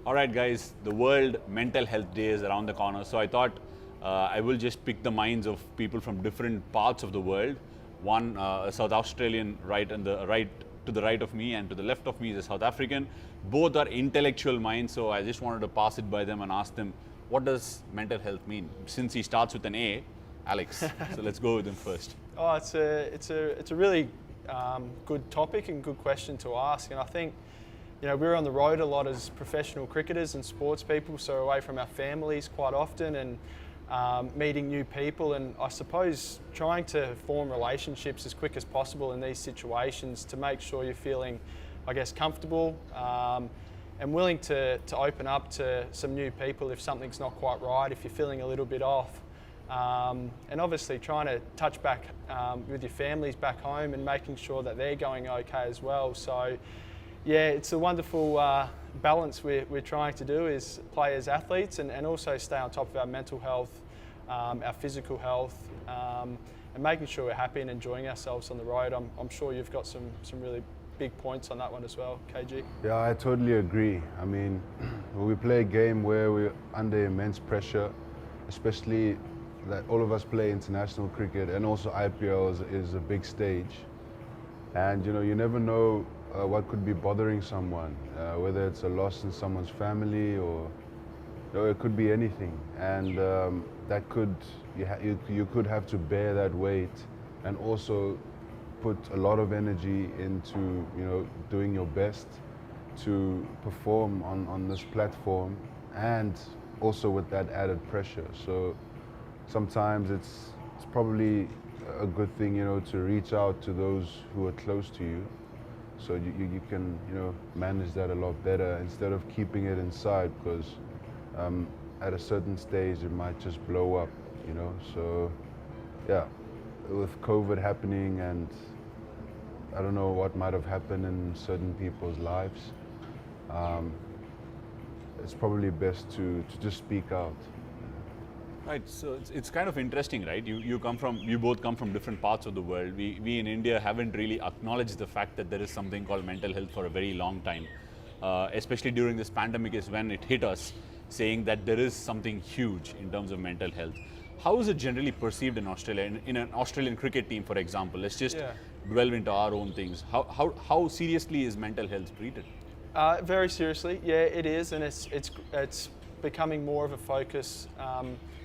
All right, guys, the World Mental Health Day is around the corner, so I thought I will just pick the minds of people from different parts of the world. One, a South Australian to the right of me, and to the left of me is a South African. Both are intellectual minds, so I just wanted to pass it by them and ask them, what does mental health mean? Since he starts with an A, Alex. So let's go with him first. Oh, it's a really good topic and good question to ask, and I think, you know, we're on the road a lot as professional cricketers and sports people, so away from our families quite often, and meeting new people, and I suppose trying to form relationships as quick as possible in these situations to make sure you're feeling, I guess, comfortable and willing to open up to some new people if something's not quite right, if you're feeling a little bit off. And obviously trying to touch back with your families back home and making sure that they're going okay as well. So yeah, it's a wonderful balance we're trying to do is play as athletes and also stay on top of our mental health, our physical health, and making sure we're happy and enjoying ourselves on the road. I'm sure you've got some really big points on that one as well, KG. Yeah, I totally agree. I mean, when we play a game where we're under immense pressure, especially that all of us play international cricket, and also IPL is a big stage. And you know, you never know what could be bothering someone, whether it's a loss in someone's family or it could be anything. And that could, you could have to bear that weight and also put a lot of energy into, you know, doing your best to perform on this platform, and also with that added pressure. So sometimes it's probably a good thing, you know, to reach out to those who are close to you, so you can, you know, manage that a lot better instead of keeping it inside, because at a certain stage it might just blow up, you know. So yeah, with COVID happening, and I don't know what might have happened in certain people's lives, it's probably best to just speak out. Right, so it's kind of interesting, right? You both come from different parts of the world. We in India haven't really acknowledged the fact that there is something called mental health for a very long time. Especially during this pandemic is when it hit us, saying that there is something huge in terms of mental health. How is it generally perceived in Australia, in an Australian cricket team, for example? Let's just delve into our own things. How seriously is mental health treated? Very seriously, yeah, it is, and it's becoming more of a focus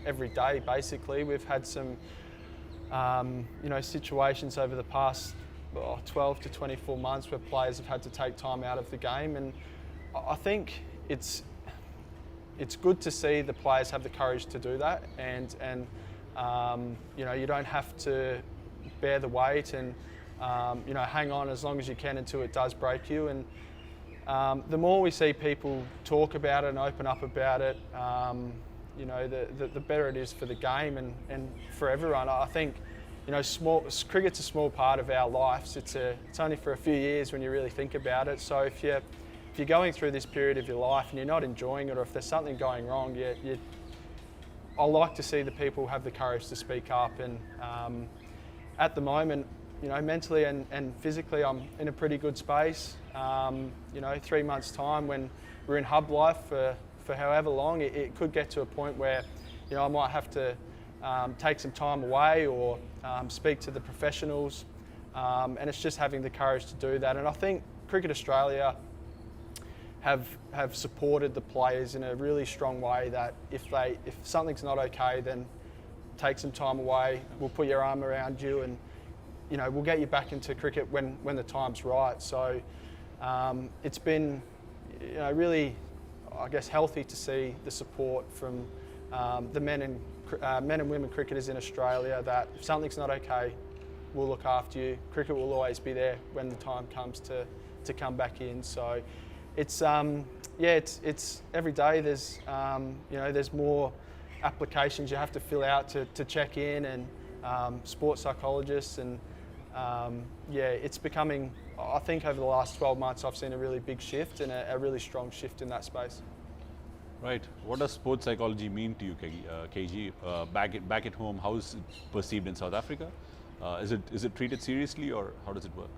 every day. Basically, we've had some you know, situations over the past 12 to 24 months where players have had to take time out of the game, and I think it's good to see the players have the courage to do that, and you know, you don't have to bear the weight and you know, hang on as long as you can until it does break you. And the more we see people talk about it and open up about it, you know, the better it is for the game and for everyone. I think, you know, cricket's a small part of our lives. It's only for a few years when you really think about it. So if you're going through this period of your life and you're not enjoying it, or if there's something going wrong, I like to see the people have the courage to speak up. And at the moment, you know, mentally and physically, I'm in a pretty good space. You know, 3 months' time, when we're in hub life for however long, it could get to a point where, you know, I might have to take some time away or speak to the professionals, and it's just having the courage to do that. And I think Cricket Australia have supported the players in a really strong way, that if something's not okay, then take some time away, we'll put your arm around you, and you know, we'll get you back into cricket when the time's right. So it's been, you know, really, I guess, healthy to see the support from the men and women cricketers in Australia, that if something's not okay, we'll look after you. Cricket will always be there when the time comes to come back in. So it's yeah, it's every day there's you know, there's more applications you have to fill out to check in, and sports psychologists, and yeah, it's becoming, I think over the last 12 months I've seen a really big shift and a really strong shift in that space. Right. What does sports psychology mean to you, KG? Back at home, how is it perceived in South Africa? Is it treated seriously, or how does it work?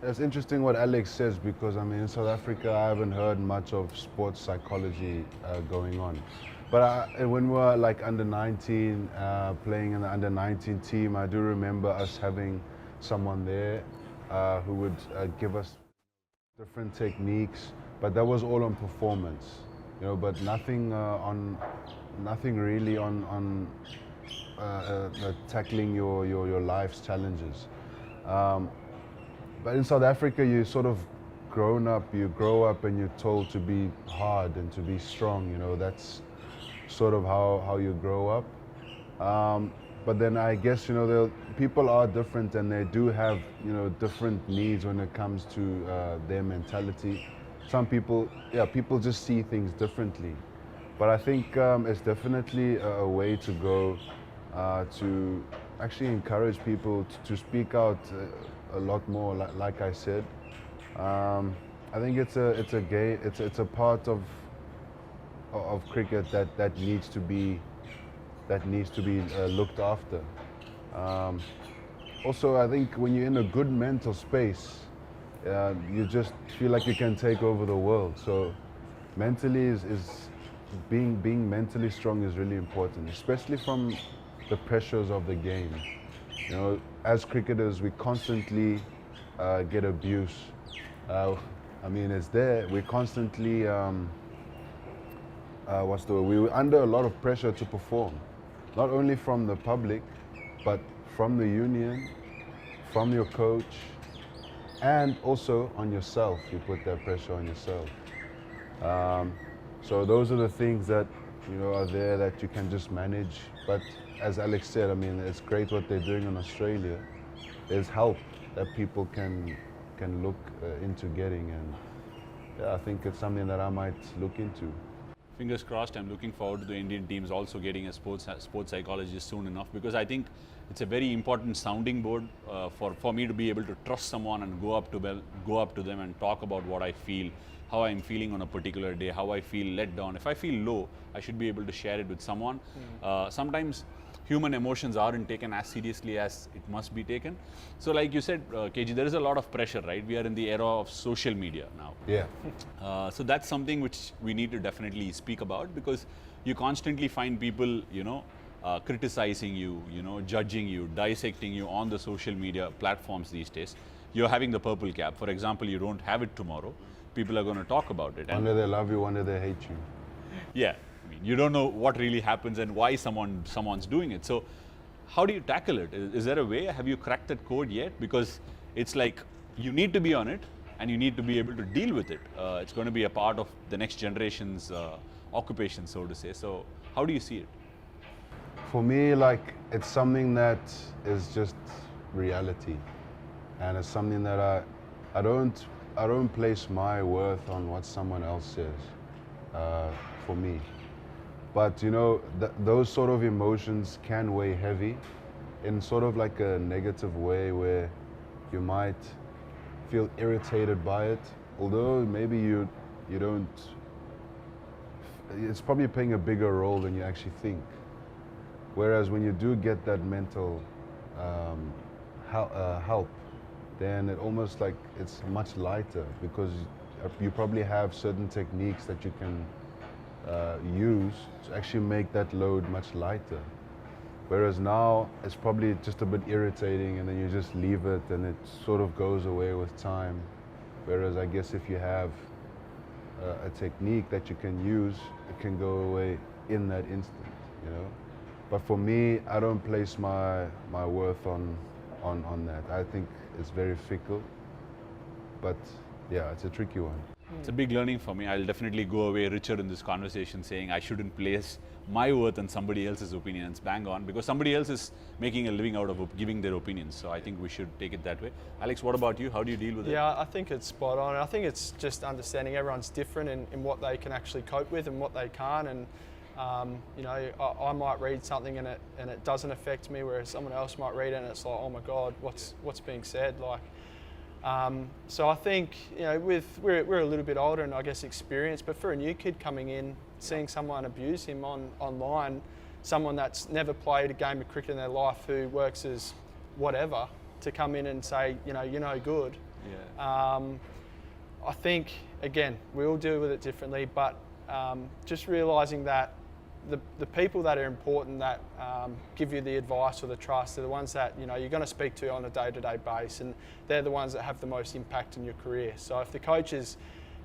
It's interesting what Alex says because I mean in South Africa I haven't heard much of sports psychology going on. But when we were like under 19, playing in the under 19 team, I do remember us having someone there who would give us different techniques, but that was all on performance, you know. But nothing nothing really on tackling your life's challenges. But in South Africa, you sort of you grow up and you're told to be hard and to be strong. You know, that's sort of how you grow up. But then I guess, you know, people are different and they do have, you know, different needs when it comes to their mentality. Some people, yeah, people just see things differently. But I think it's definitely a way to go to actually encourage people to speak out a lot more. Like I said, I think it's a part of cricket that needs to be looked after. Also, I think when you're in a good mental space, you just feel like you can take over the world. So mentally being mentally strong is really important, especially from the pressures of the game. You know, as cricketers, we constantly get abuse. I mean, it's there. We constantly, we're under a lot of pressure to perform, not only from the public, but from the union, from your coach, and also on yourself. You put that pressure on yourself. So those are the things that, you know, are there that you can just manage. But as Alex said, I mean, it's great what they're doing in Australia. There's help that people can look into getting, and yeah, I think it's something that I might look into. Fingers crossed. I'm looking forward to the Indian teams also getting a sports psychologist soon enough, because I think it's a very important sounding board for me to be able to trust someone and go up to them and talk about what I feel, how I'm feeling on a particular day, how I feel let down. If I feel low, I should be able to share it with someone. Sometimes human emotions aren't taken as seriously as it must be taken. So like you said, KG, there is a lot of pressure, right? We are in the era of social media now. Yeah. So that's something which we need to definitely speak about, because you constantly find people, you know, criticizing you, you know, judging you, dissecting you on the social media platforms these days. You're having the purple cap. For example, you don't have it tomorrow. People are going to talk about it. One day they love you, one day they hate you. Yeah. I mean, you don't know what really happens and why someone's doing it. So how do you tackle it? Is there a way? Have you cracked that code yet? Because it's like you need to be on it and you need to be able to deal with it. It's going to be a part of the next generation's occupation, so to say. So how do you see it? For me, like, it's something that is just reality, and it's something that I don't place my worth on what someone else says for me. But you know, those sort of emotions can weigh heavy in sort of like a negative way, where you might feel irritated by it, although maybe you don't. It's probably playing a bigger role than you actually think. Whereas when you do get that mental help, then it almost like it's much lighter, because you probably have certain techniques that you can use to actually make that load much lighter. Whereas now it's probably just a bit irritating, and then you just leave it and it sort of goes away with time. Whereas I guess if you have a technique that you can use, it can go away in that instant, you know. But for me, I don't place my worth on that. I think it's very fickle, but yeah, it's a tricky one. It's a big learning for me. I'll definitely go away richer in this conversation, saying I shouldn't place my worth on somebody else's opinion. It's bang on, because somebody else is making a living out of giving their opinions. So I think we should take it that way. Alex, what about you? How do you deal with it? Yeah, I think it's spot on. I think it's just understanding everyone's different in what they can actually cope with and what they can't. And you know, I might read something and it doesn't affect me, whereas someone else might read it and it's like, oh my God, what's being said? Like, so I think, you know, we're a little bit older and I guess experienced, but for a new kid coming in, seeing someone abuse him online, someone that's never played a game of cricket in their life, who works as whatever, to come in and say, you know, you're no good. Yeah. I think, again, we all deal with it differently, but just realising that the people that are important, that give you the advice or the trust, are the ones that you're going to speak to on a day-to-day basis, and they're the ones that have the most impact in your career. So if the coach is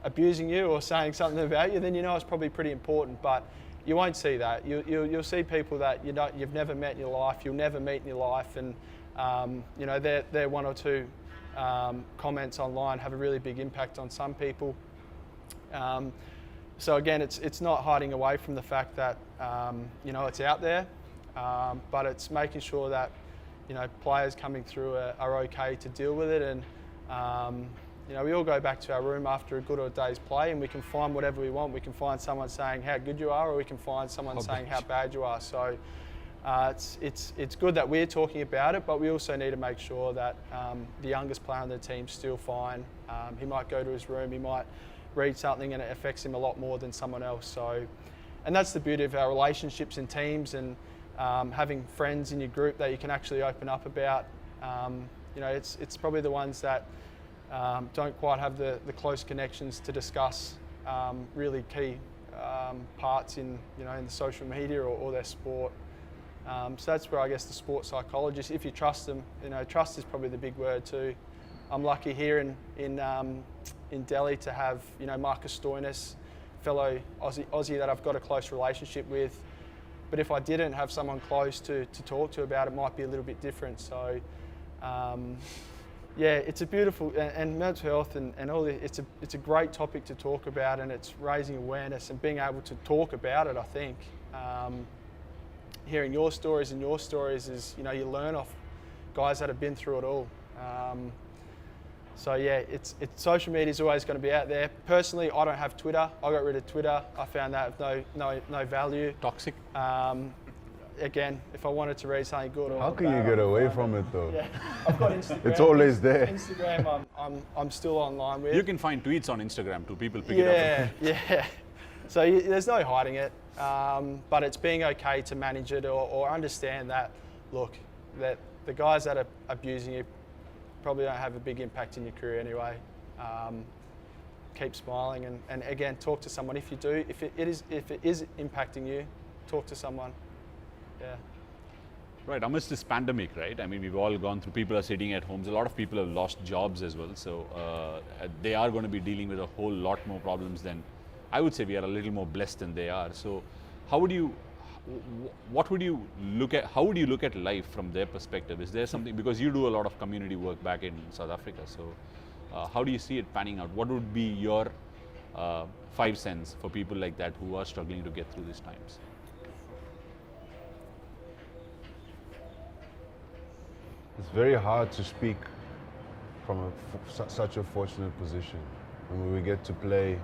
abusing you or saying something about you, then it's probably pretty important. But you won't see that. You'll see people that you've never met in your life, you'll never meet in your life, and their one or two comments online have a really big impact on some people. So again, it's not hiding away from the fact that it's out there, but it's making sure that players coming through are okay to deal with it, and we all go back to our room after a good or a day's play, and we can find whatever we want. We can find someone saying how good you are, or we can find someone saying how bad you are. So it's good that we're talking about it, but we also need to make sure that the youngest player on the team's still fine. He might go to his room, he might read something, and it affects him a lot more than someone else. So, and that's the beauty of our relationships in teams, and having friends in your group that you can actually open up about. It's probably the ones that don't quite have the close connections to discuss really key parts in the social media or their sport. So that's where I guess the sports psychologist, if you trust them, trust is probably the big word too. I'm lucky here in Delhi to have Marcus Stoinis, fellow Aussie that I've got a close relationship with. But if I didn't have someone close to talk to about it, might be a little bit different. So it's a beautiful, and mental health and all this, it's a great topic to talk about, and it's raising awareness and being able to talk about it. I think hearing your stories is you learn off guys that have been through it all. So it's social media is always going to be out there. Personally, I don't have Twitter. I got rid of Twitter. I found that of no value. Toxic. Again, if I wanted to read something good or How can bad, you get away from it though? Yeah, I've got Instagram. It's always there. Instagram, I'm still online with. You can find tweets on Instagram too. People pick it up. Yeah. So there's no hiding it, but it's being okay to manage it or understand that. Look, that the guys that are abusing you probably don't have a big impact in your career anyway. Keep smiling and again, talk to someone if you do. If it is impacting you, talk to someone. Yeah. Right, amidst this pandemic, right? I mean, we've all gone through, people are sitting at homes, a lot of people have lost jobs as well. So they are going to be dealing with a whole lot more problems than, I would say we are a little more blessed than they are. So how would you look at life from their perspective? Is there something, because you do a lot of community work back in South Africa, so how do you see it panning out? What would be your 5 cents for people like that who are struggling to get through these times? It's very hard to speak from such a fortunate position. When we get to play,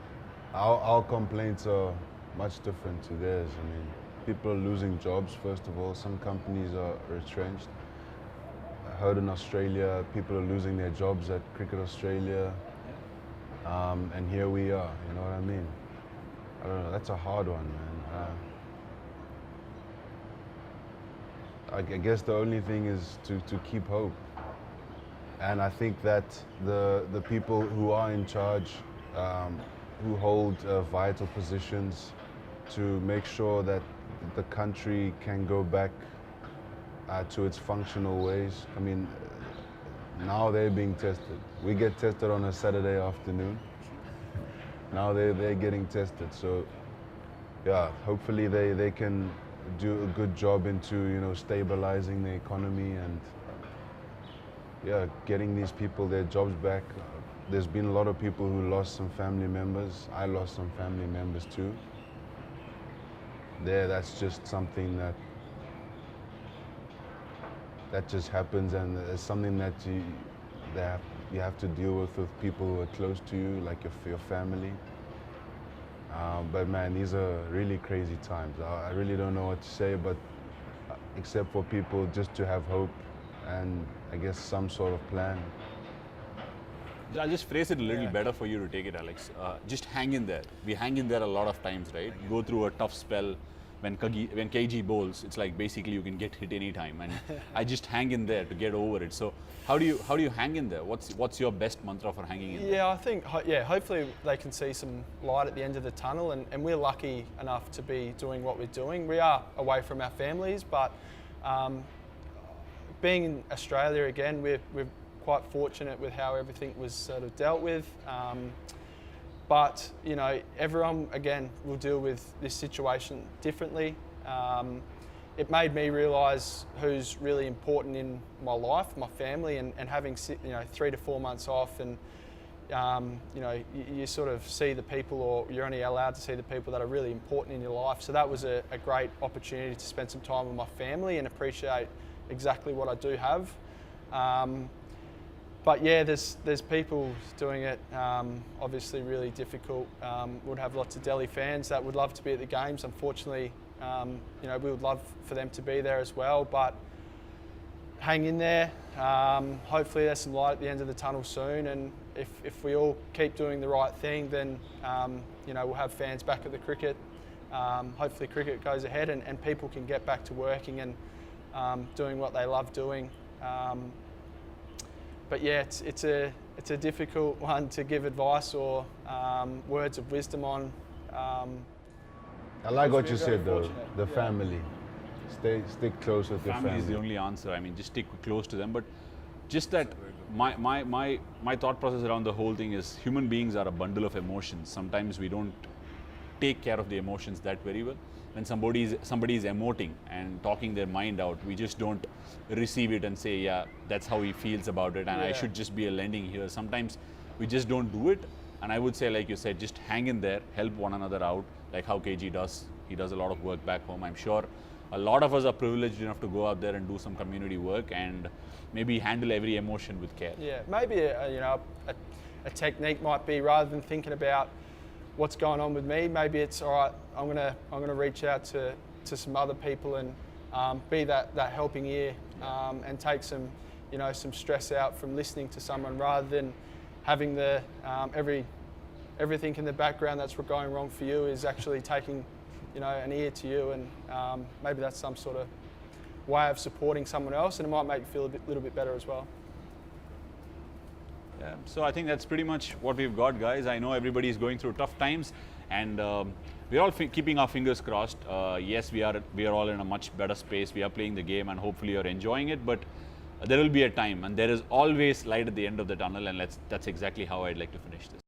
our complaints are much different to theirs. I mean, people are losing jobs, first of all. Some companies are retrenched. I heard in Australia, people are losing their jobs at Cricket Australia. And here we are, you know what I mean? I don't know, that's a hard one, man. I guess the only thing is to keep hope. And I think that the people who are in charge, who hold vital positions to make sure that the country can go back to its functional ways. I mean, now they're being tested. We get tested on a Saturday afternoon. Now they're getting tested. So yeah, hopefully they can do a good job into stabilizing the economy and getting these people their jobs back. There's been a lot of people who lost some family members. I lost some family members too. That's just something that just happens, and it's something that you have to deal with people who are close to you, like your family. But man, these are really crazy times. I really don't know what to say, but except for people just to have hope and I guess some sort of plan. I'll just phrase it a little better for you to take it, Alex. Just hang in there. We hang in there a lot of times, right? Go through a tough spell when KG bowls, it's like basically you can get hit anytime, and I just hang in there to get over it. So how do you hang in there? What's your best mantra for hanging in there? Yeah, I think hopefully they can see some light at the end of the tunnel, and we're lucky enough to be doing what we're doing. We are away from our families, but being in Australia again, we're quite fortunate with how everything was sort of dealt with. But you know, everyone again will deal with this situation differently. It made me realise who's really important in my life, my family, and having 3 to 4 months off, and you know, you sort of see the people, or you're only allowed to see the people that are really important in your life. So that was a great opportunity to spend some time with my family and appreciate exactly what I do have. But yeah, there's people doing it, obviously really difficult. Would have lots of Delhi fans that would love to be at the games. Unfortunately, you know, we would love for them to be there as well, but hang in there. Hopefully there's some light at the end of the tunnel soon, and if we all keep doing the right thing, then you know, we'll have fans back at the cricket. Hopefully cricket goes ahead and people can get back to working and doing what they love doing. But yeah, it's a difficult one to give advice or words of wisdom on. I like what you we're very said though, fortunate, the family. Stick close with your Family is the family. only answer. I mean, just stick close to them. But just that, my thought process around the whole thing is human beings are a bundle of emotions. Sometimes we don't take care of the emotions that very well. When somebody is emoting and talking their mind out, we just don't receive it and say, yeah, that's how he feels about it, and I should just be a lending here. Sometimes we just don't do it, and I would say, like you said, just hang in there, help one another out, like how KG does. He does a lot of work back home. I'm sure a lot of us are privileged enough to go out there and do some community work and maybe handle every emotion with care. Yeah, maybe a technique might be, rather than thinking about what's going on with me, maybe it's all right. I'm gonna reach out to some other people and be that helping ear and take some stress out from listening to someone, rather than having the everything in the background that's going wrong for you is actually taking an ear to you, and maybe that's some sort of way of supporting someone else, and it might make you feel little bit better as well. Yeah, so I think that's pretty much what we've got, guys. I know everybody is going through tough times, and we're all keeping our fingers crossed. Yes, we are all in a much better space. We are playing the game, and hopefully you're enjoying it. But there will be a time, and there is always light at the end of the tunnel, and that's exactly how I'd like to finish this.